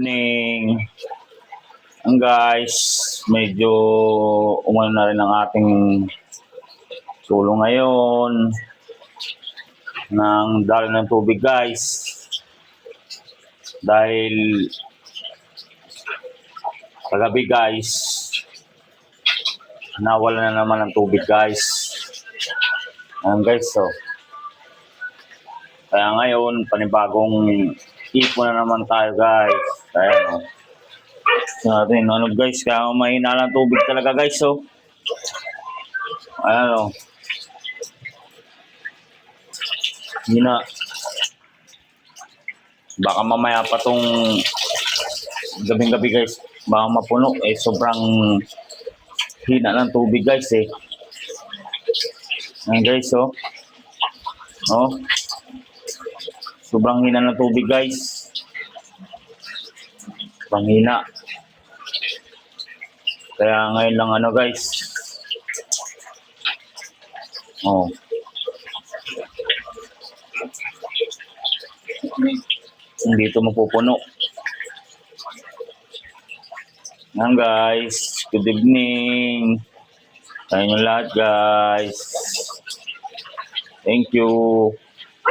evening. Ang guys, medyo umano na rin ang ating sulong ngayon ng dalo ng tubig guys. Dahil kagabi guys, nawala na naman ang tubig guys. Ayan guys, so. Kaya ngayon, panibagong ipon na naman tayo guys. Kaya natin ano guys, kaya mahina lang tubig talaga guys, so. Ayan o. Hina. Baka mamaya pa tong gabing-gabi guys, baka mapuno eh, sobrang hina ng tubig guys eh. Ayan guys, so. Oh. Sobrang hina ng tubig guys. Sobrang hina. Kaya ngayon lang ano guys. Oh. Hindi ito mapupuno. Ayan guys. Good evening. Sa inyo lahat guys. Thank you.